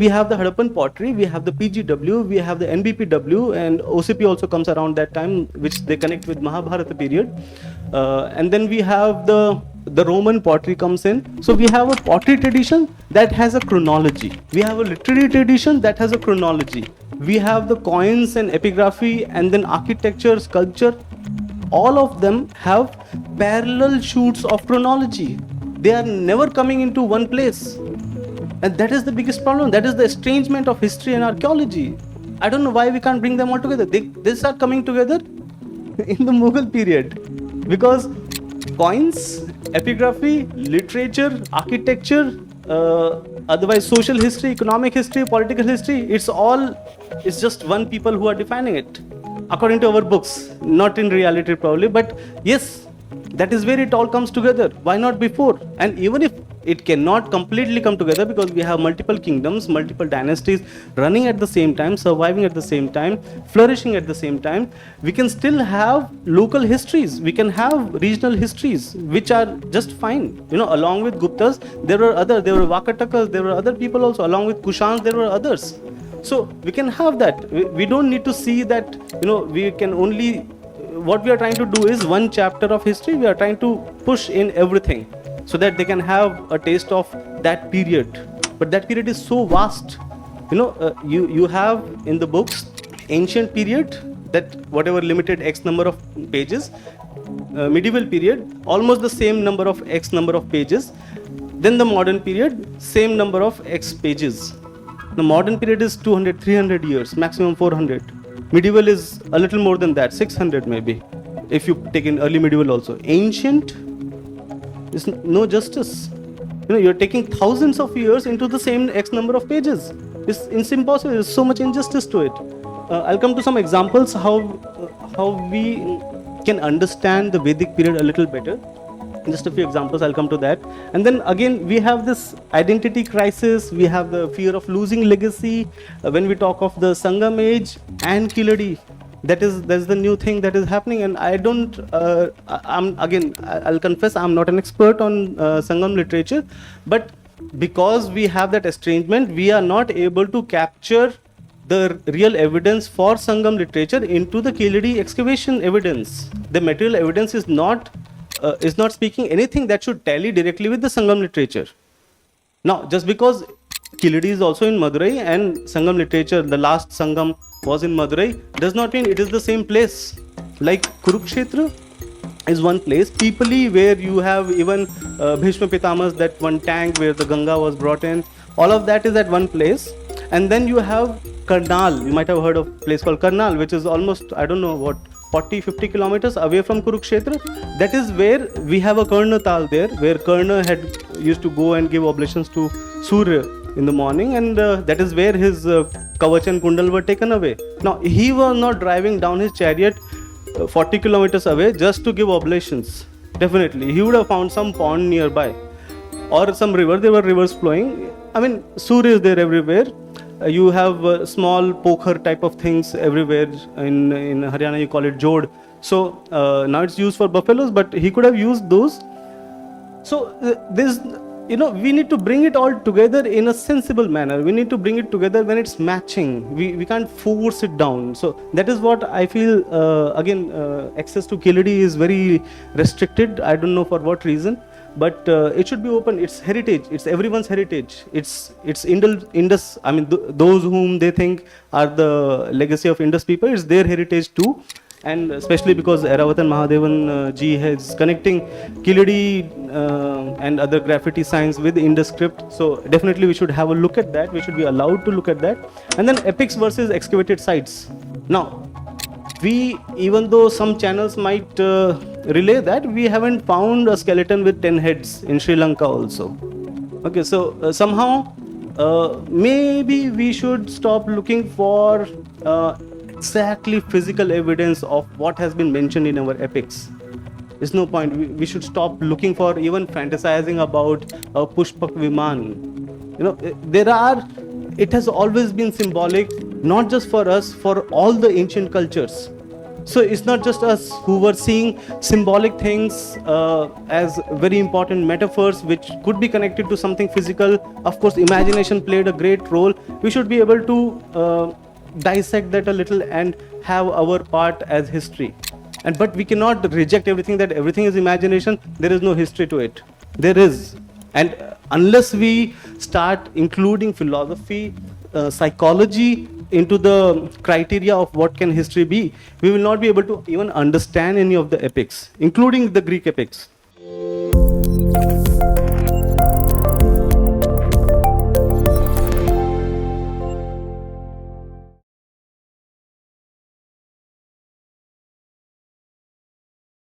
we have the Harappan pottery, we have the PGW, we have the NBPW, and OCP also comes around that time, which they connect with Mahabharata period. And then we have the Roman pottery comes in. So we have a pottery tradition that has a chronology. We have a literary tradition that has a chronology. We have the coins and epigraphy, and then architecture, sculpture. All of them have parallel shoots of chronology. They are never coming into one place. And that is the biggest problem. That is the estrangement of history and archaeology. I don't know why we can't bring them all together. They start coming together in the Mughal period. Because coins, epigraphy, literature, architecture, otherwise social history, economic history, political history, it's just one people who are defining it. According to our books, not in reality probably, but yes, that is where it all comes together. Why not before? And even if it cannot completely come together, because we have multiple kingdoms, multiple dynasties running at the same time, surviving at the same time, flourishing at the same time, we can still have local histories. We can have regional histories, which are just fine. Along with Guptas, there were Vakatakas, there were other people also. Along with Kushans, there were others. So we can have that. We don't need to see that, we can only, what we are trying to do is one chapter of history. We are trying to push in everything, so that they can have a taste of that period. But that period is so vast. You have in the books ancient period, that whatever limited X number of pages, medieval period, almost the same number of X number of pages, then the modern period, same number of X pages. The modern period is 200, 300 years, maximum 400. Medieval is a little more than that, 600 maybe, if you take in early medieval also. Ancient, is no justice. You're taking thousands of years into the same X number of pages. It's impossible. There's so much injustice to it. I'll come to some examples how we can understand the Vedic period a little better. Just a few examples, I'll come to that. And then again, we have this identity crisis. We have the fear of losing legacy. When we talk of the Sangam age and Keeladi, that's the new thing that is happening. And I don't, I'll confess, I'm not an expert on Sangam literature, but because we have that estrangement, we are not able to capture the real evidence for Sangam literature into the Keeladi excavation evidence. The material evidence is not speaking anything that should tally directly with the Sangam literature. Now, just because Keeladi is also in Madurai and Sangam literature, the last Sangam was in Madurai, does not mean it is the same place. Like Kurukshetra is one place, Pipali, where you have even Bhishma Pitama's, that one tank where the Ganga was brought in, all of that is at one place. And then you have Karnal, you might have heard of a place called Karnal, which is almost, 40-50 kilometers away from Kurukshetra. That is where we have a Karna Tal there, where Karna used to go and give oblations to Surya in the morning, and that is where his Kavach and Kundal were taken away. Now, he was not driving down his chariot 40 kilometers away just to give oblations. Definitely, he would have found some pond nearby or some river. There were rivers flowing. Surya is there everywhere. You have small pokhar type of things everywhere. In Haryana, you call it jod. So now it's used for buffaloes, but he could have used those. So we need to bring it all together in a sensible manner. We need to bring it together when it's matching. We can't force it down. So that is what I feel. Access to Keeladi is very restricted. I don't know for what reason. But it should be open. It's heritage. It's everyone's heritage. It's Indus. Those whom they think are the legacy of Indus people, it's their heritage too. And especially because Airavatan Mahadevan ji is connecting Keeladi and other graffiti signs with Indus script. So definitely we should have a look at that. We should be allowed to look at that. And then epics versus excavated sites. Now, even though some channels might relay that, we haven't found a skeleton with 10 heads in Sri Lanka also. Okay, so somehow maybe we should stop looking for exactly physical evidence of what has been mentioned in our epics. There's no point. We should stop looking for even fantasizing about Pushpak Viman. It has always been symbolic, not just for us, for all the ancient cultures. So it's not just us who were seeing symbolic things as very important metaphors which could be connected to something physical. Of course, imagination played a great role. We should be able to dissect that a little and have our part as history. And but we cannot reject everything, that everything is imagination. There is no history to it. There is. And unless we start including philosophy, psychology into the criteria of what can history be, we will not be able to even understand any of the epics, including the Greek epics.